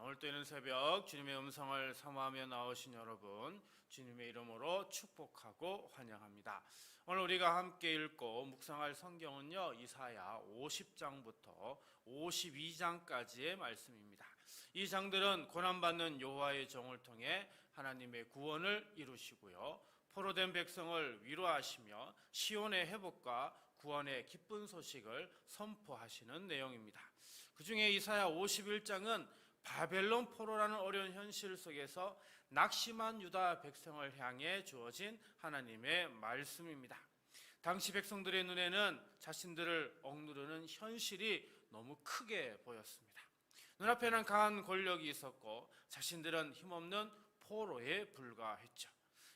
오늘 또 이런 새벽 주님의 음성을 사모하며 나오신 여러분, 주님의 이름으로 축복하고 환영합니다. 오늘 우리가 함께 읽고 묵상할 성경은요, 이사야 50장부터 52장까지의 말씀입니다. 이 장들은 고난받는 여호와의 종을 통해 하나님의 구원을 이루시고요, 포로된 백성을 위로하시며 시온의 회복과 구원의 기쁜 소식을 선포하시는 내용입니다. 그 중에 이사야 51장은 바벨론 포로라는 어려운 현실 속에서 낙심한 유다 백성을 향해 주어진 하나님의 말씀입니다. 당시 백성들의 눈에는 자신들을 억누르는 현실이 너무 크게 보였습니다. 눈앞에는 강한 권력이 있었고 자신들은 힘없는 포로에 불과했죠.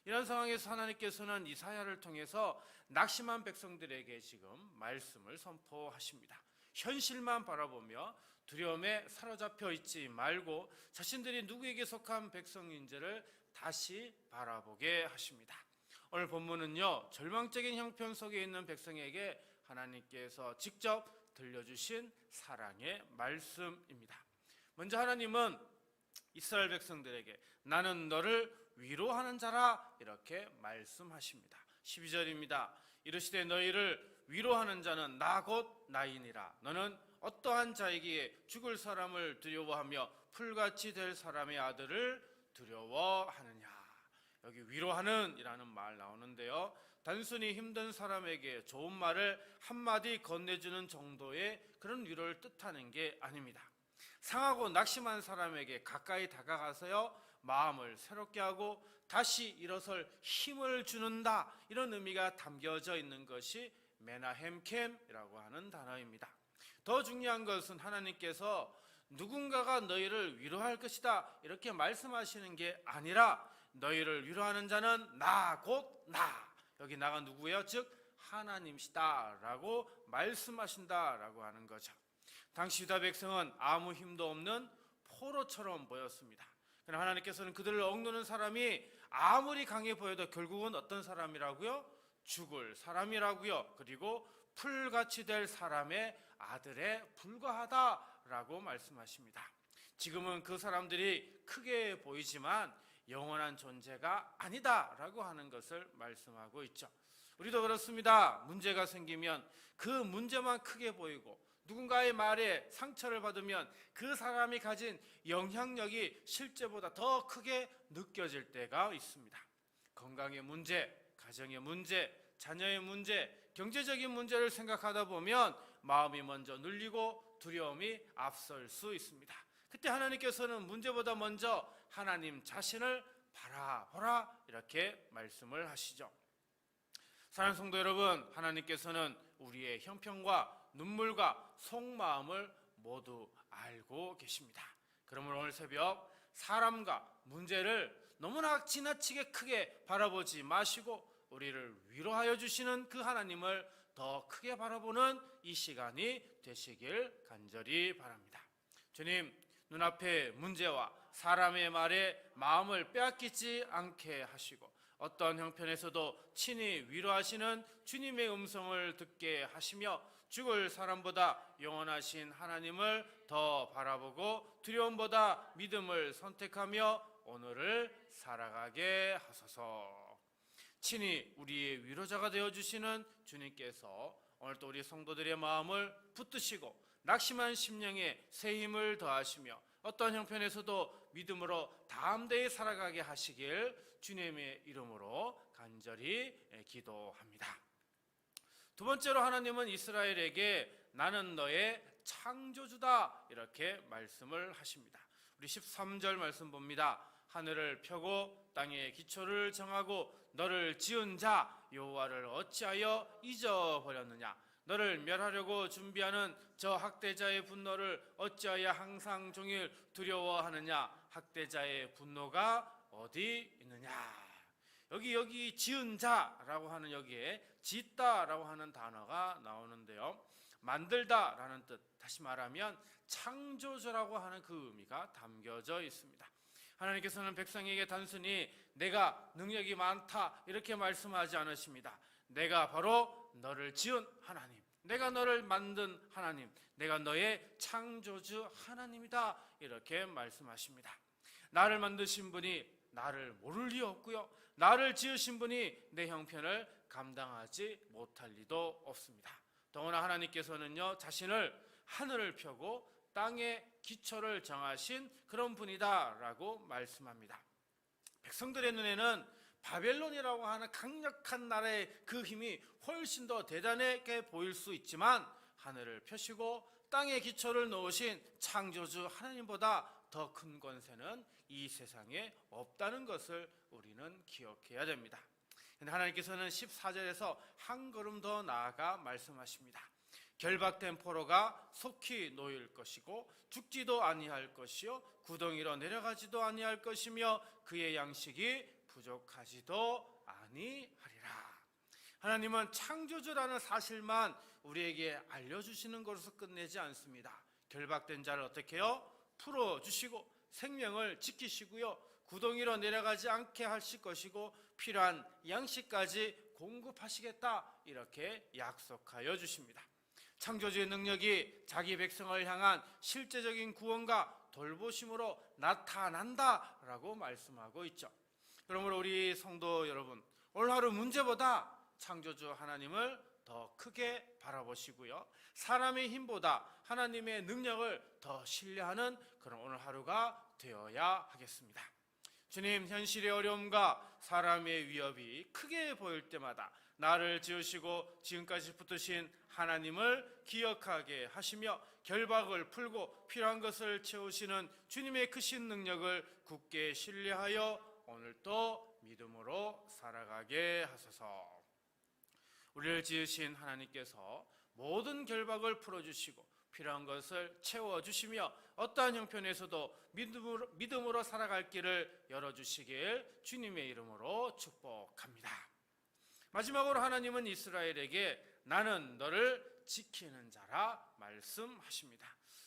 이런 상황에서 하나님께서는 이사야를 통해서 낙심한 백성들에게 지금 말씀을 선포하십니다. 현실만 바라보며 두려움에 사로잡혀 있지 말고 자신들이 누구에게 속한 백성인지를 다시 바라보게 하십니다. 오늘 본문은요, 절망적인 형편 속에 있는 백성에게 하나님께서 직접 들려주신 사랑의 말씀입니다. 먼저 하나님은 이스라엘 백성들에게 나는 너를 위로하는 자라 이렇게 말씀하십니다. 12절입니다. 이르시되 너희를 위로하는 자는 나 곧 나이니라. 너는 어떠한 자에게 죽을 사람을 두려워하며 풀같이 될 사람의 아들을 두려워하느냐. 여기 위로하는 이라는 말 나오는데요, 단순히 힘든 사람에게 좋은 말을 한마디 건네주는 정도의 그런 위로를 뜻하는 게 아닙니다. 상하고 낙심한 사람에게 가까이 다가가서요, 마음을 새롭게 하고 다시 일어설 힘을 주는다, 이런 의미가 담겨져 있는 것이 메나헴캠이라고 하는 단어입니다. 더 중요한 것은 하나님께서 누군가가 너희를 위로할 것이다 이렇게 말씀하시는 게 아니라 너희를 위로하는 자는 나 곧 나, 여기 나가 누구예요? 즉 하나님이시다 라고 말씀하신다라고 하는 거죠. 당시 유다 백성은 아무 힘도 없는 포로처럼 보였습니다. 그러나 하나님께서는 그들을 억누르는 사람이 아무리 강해 보여도 결국은 어떤 사람이라고요? 죽을 사람이라고요. 그리고 풀같이 될 사람의 아들에 불과하다라고 말씀하십니다. 지금은 그 사람들이 크게 보이지만 영원한 존재가 아니다라고 하는 것을 말씀하고 있죠. 우리도 그렇습니다. 문제가 생기면 그 문제만 크게 보이고 누군가의 말에 상처를 받으면 그 사람이 가진 영향력이 실제보다 더 크게 느껴질 때가 있습니다. 건강의 문제, 가정의 문제, 자녀의 문제, 경제적인 문제를 생각하다 보면 마음이 먼저 눌리고 두려움이 앞설 수 있습니다. 그때 하나님께서는 문제보다 먼저 하나님 자신을 바라보라 이렇게 말씀을 하시죠. 사랑하는 성도 여러분, 하나님께서는 우리의 형편과 눈물과 속마음을 모두 알고 계십니다. 그러므로 오늘 새벽 사람과 문제를 너무나 지나치게 크게 바라보지 마시고 우리를 위로하여 주시는 그 하나님을 더 크게 바라보는 이 시간이 되시길 간절히 바랍니다. 주님, 눈앞의 문제와 사람의 말에 마음을 빼앗기지 않게 하시고 어떤 형편에서도 친히 위로하시는 주님의 음성을 듣게 하시며 죽을 사람보다 영원하신 하나님을 더 바라보고 두려움보다 믿음을 선택하며 오늘을 살아가게 하소서. 친히 우리의 위로자가 되어주시는 주님께서 오늘 또 우리 성도들의 마음을 붙드시고 낙심한 심령에 새 힘을 더하시며 어떤 형편에서도 믿음으로 담대히 살아가게 하시길 주님의 이름으로 간절히 기도합니다. 두 번째로 하나님은 이스라엘에게 나는 너의 창조주다 이렇게 말씀을 하십니다. 우리 13절 말씀 봅니다. 하늘을 펴고 땅의 기초를 정하고 너를 지은 자 여호와를 어찌하여 잊어버렸느냐. 너를 멸하려고 준비하는 저 학대자의 분노를 어찌하여 항상 종일 두려워하느냐. 학대자의 분노가 어디 있느냐. 여기 지은 자라고 하는 여기에 짓다라고 하는 단어가 나오는데요, 만들다라는 뜻, 다시 말하면 창조주라고 하는 그 의미가 담겨져 있습니다. 하나님께서는 백성에게 단순히 내가 능력이 많다 이렇게 말씀하지 않으십니다. 내가 바로 너를 지은 하나님, 내가 너를 만든 하나님, 내가 너의 창조주 하나님이다, 이렇게 말씀하십니다. 나를 만드신 분이 나를 모를 리 없고요, 나를 지으신 분이 내 형편을 감당하지 못할 리도 없습니다. 더구나 하나님께서는요, 자신을 하늘을 펴고 땅의 기초를 정하신 그런 분이다 라고 말씀합니다. 백성들의 눈에는 바벨론이라고 하는 강력한 나라의 그 힘이 훨씬 더 대단하게 보일 수 있지만, 하늘을 펴시고 땅의 기초를 놓으신 창조주 하나님보다 더 큰 권세는 이 세상에 없다는 것을 우리는 기억해야 됩니다. 그런데 하나님께서는 14절에서 한 걸음 더 나아가 말씀하십니다. 결박된 포로가 속히 놓일 것이고 죽지도 아니할 것이요 구덩이로 내려가지도 아니할 것이며 그의 양식이 부족하지도 아니하리라. 하나님은 창조주라는 사실만 우리에게 알려주시는 것으로 끝내지 않습니다. 결박된 자를 어떻게 해요? 풀어주시고 생명을 지키시고요, 구덩이로 내려가지 않게 하실 것이고 필요한 양식까지 공급하시겠다, 이렇게 약속하여 주십니다. 창조주의 능력이 자기 백성을 향한 실제적인 구원과 돌보심으로 나타난다라고 말씀하고 있죠. 그러므로 우리 성도 여러분, 오늘 하루 문제보다 창조주 하나님을 더 크게 바라보시고요, 사람의 힘보다 하나님의 능력을 더 신뢰하는 그런 오늘 하루가 되어야 하겠습니다. 주님, 현실의 어려움과 사람의 위협이 크게 보일 때마다 나를 지으시고 지금까지 붙드신 하나님을 기억하게 하시며 결박을 풀고 필요한 것을 채우시는 주님의 크신 능력을 굳게 신뢰하여 오늘도 믿음으로 살아가게 하소서. 우리를 지으신 하나님께서 모든 결박을 풀어주시고 필요한 것을 채워주시며 어떠한 형편에서도 믿음으로 살아갈 길을 열어주시길 주님의 이름으로 축복합니다. 마지막으로 하나님은 이스라엘에게 나는 너를 지키는 자라 말씀하십니다.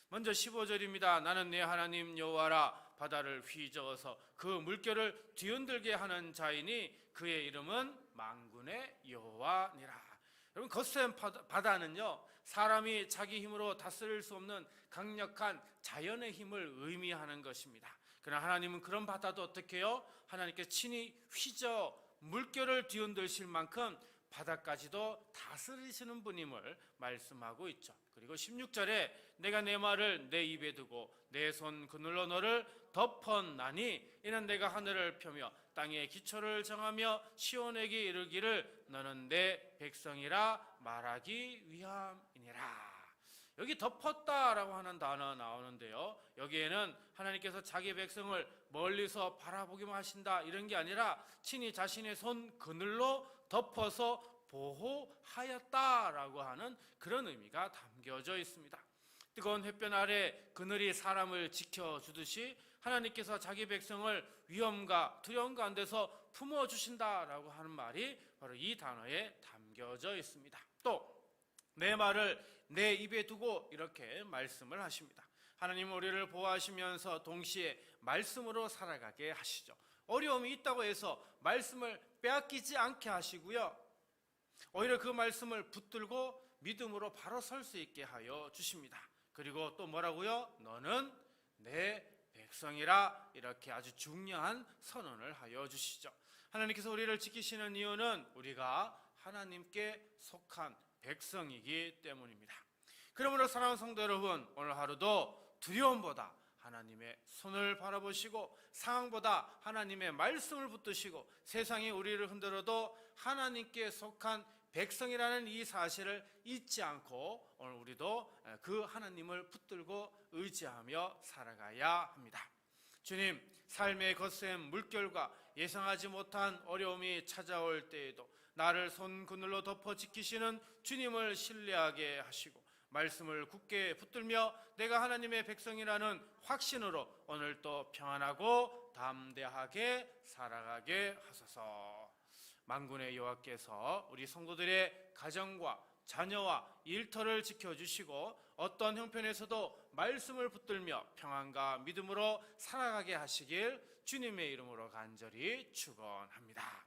먼저 15절입니다. 나는 내 하나님 여호와라. 바다를 휘저어서 그 물결을 뒤흔들게 하는 자이니 그의 이름은 만군의 여호와니라. 여러분, 거센 바다는요, 사람이 자기 힘으로 다스릴 수 없는 강력한 자연의 힘을 의미하는 것입니다. 그러나 하나님은 그런 바다도 어떻게 해요? 하나님께 친히 휘저 물결을 뒤흔드실 만큼 바다까지도 다스리시는 분임을 말씀하고 있죠. 그리고 16절에 내가 내 말을 내 입에 두고 내 손 그늘로 너를 덮었나니 이는 내가 하늘을 펴며 땅의 기초를 정하며 시온에게 이르기를 너는 내 백성이라 말하기 위함이니라. 여기 덮었다라고 하는 단어 나오는데요, 여기에는 하나님께서 자기 백성을 멀리서 바라보기만 하신다 이런 게 아니라 친히 자신의 손 그늘로 덮어서 보호하였다라고 하는 그런 의미가 담겨져 있습니다. 뜨거운 햇볕 아래 그늘이 사람을 지켜주듯이 하나님께서 자기 백성을 위험과 두려움 가운데서 품어주신다라고 하는 말이 바로 이 단어에 담겨져 있습니다. 또 내 말을 내 입에 두고 이렇게 말씀을 하십니다. 하나님은 우리를 보호하시면서 동시에 말씀으로 살아가게 하시죠. 어려움이 있다고 해서 말씀을 빼앗기지 않게 하시고요, 오히려 그 말씀을 붙들고 믿음으로 바로 설 수 있게 하여 주십니다. 그리고 또 뭐라고요? 너는 내 백성이라, 이렇게 아주 중요한 선언을 하여 주시죠. 하나님께서 우리를 지키시는 이유는 우리가 하나님께 속한 백성이기 때문입니다. 그러므로 사랑하는 성도 여러분, 오늘 하루도 두려움보다 하나님의 손을 바라보시고 상황보다 하나님의 말씀을 붙드시고 세상이 우리를 흔들어도 하나님께 속한 백성이라는 이 사실을 잊지 않고 오늘 우리도 그 하나님을 붙들고 의지하며 살아가야 합니다. 주님, 삶의 거센 물결과 예상하지 못한 어려움이 찾아올 때에도 나를 손 그늘로 덮어 지키시는 주님을 신뢰하게 하시고 말씀을 굳게 붙들며 내가 하나님의 백성이라는 확신으로 오늘도 평안하고 담대하게 살아가게 하소서. 만군의 여호와께서 우리 성도들의 가정과 자녀와 일터를 지켜주시고 어떤 형편에서도 말씀을 붙들며 평안과 믿음으로 살아가게 하시길 주님의 이름으로 간절히 축원합니다.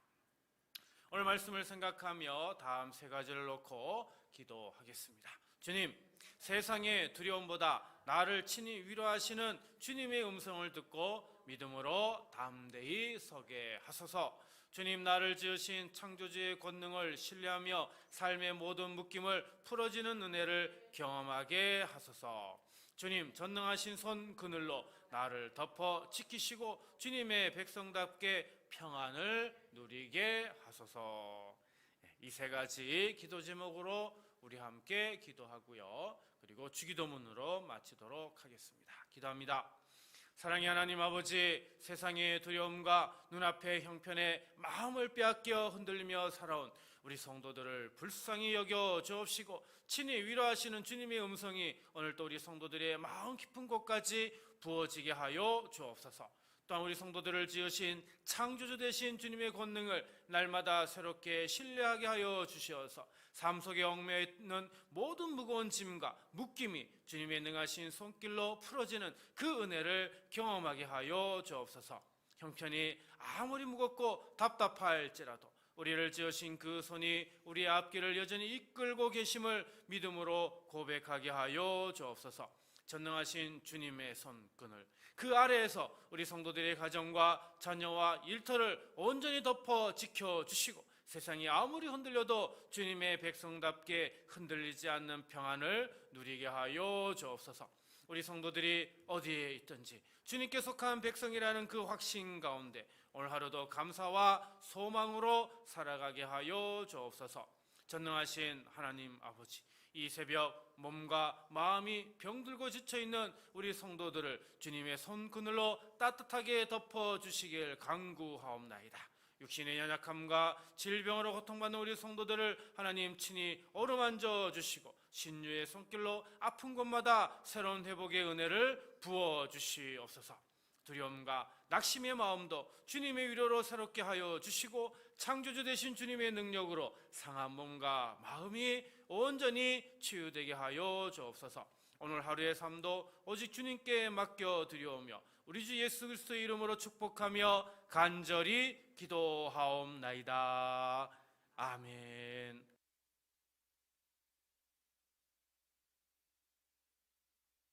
오늘 말씀을 생각하며 다음 세 가지를 놓고 기도하겠습니다. 주님, 세상의 두려움보다 나를 친히 위로하시는 주님의 음성을 듣고 믿음으로 담대히 서게 하소서. 주님, 나를 지으신 창조주의 권능을 신뢰하며 삶의 모든 묶임을 풀어지는 은혜를 경험하게 하소서. 주님, 전능하신 손 그늘로 나를 덮어 지키시고 주님의 백성답게 평안을 누리게 하소서. 이 세 가지 기도 제목으로 우리 함께 기도하고요, 그리고 주기도문으로 마치도록 하겠습니다. 기도합니다. 사랑의 하나님 아버지, 세상의 두려움과 눈앞의 형편에 마음을 빼앗겨 흔들리며 살아온 우리 성도들을 불쌍히 여겨 주옵시고 친히 위로하시는 주님의 음성이 오늘 또 우리 성도들의 마음 깊은 곳까지 부어지게 하여 주옵소서. 또한 우리 성도들을 지으신 창조주 되신 주님의 권능을 날마다 새롭게 신뢰하게 하여 주시어서 삶 속에 얽매여 있는 모든 무거운 짐과 묶임이 주님의 능하신 손길로 풀어지는 그 은혜를 경험하게 하여 주옵소서. 형편이 아무리 무겁고 답답할지라도 우리를 지으신 그 손이 우리의 앞길을 여전히 이끌고 계심을 믿음으로 고백하게 하여 주옵소서. 전능하신 주님의 손끈을 그 아래에서 우리 성도들의 가정과 자녀와 일터를 온전히 덮어 지켜주시고 세상이 아무리 흔들려도 주님의 백성답게 흔들리지 않는 평안을 누리게 하여 주옵소서. 우리 성도들이 어디에 있든지 주님께 속한 백성이라는 그 확신 가운데 오늘 하루도 감사와 소망으로 살아가게 하여 주옵소서. 전능하신 하나님 아버지, 이 새벽 몸과 마음이 병들고 지쳐있는 우리 성도들을 주님의 손그늘로 따뜻하게 덮어주시길 간구하옵나이다. 육신의 연약함과 질병으로 고통받는 우리 성도들을 하나님 친히 어루만져 주시고 신유의 손길로 아픈 곳마다 새로운 회복의 은혜를 부어주시옵소서. 두려움과 낙심의 마음도 주님의 위로로 새롭게 하여 주시고 창조주 되신 주님의 능력으로 상한 몸과 마음이 온전히 치유되게 하여 주옵소서. 오늘 하루의 삶도 오직 주님께 맡겨드리오며 우리 주 예수 그리스도의 이름으로 축복하며 간절히 기도하옵나이다. 아멘.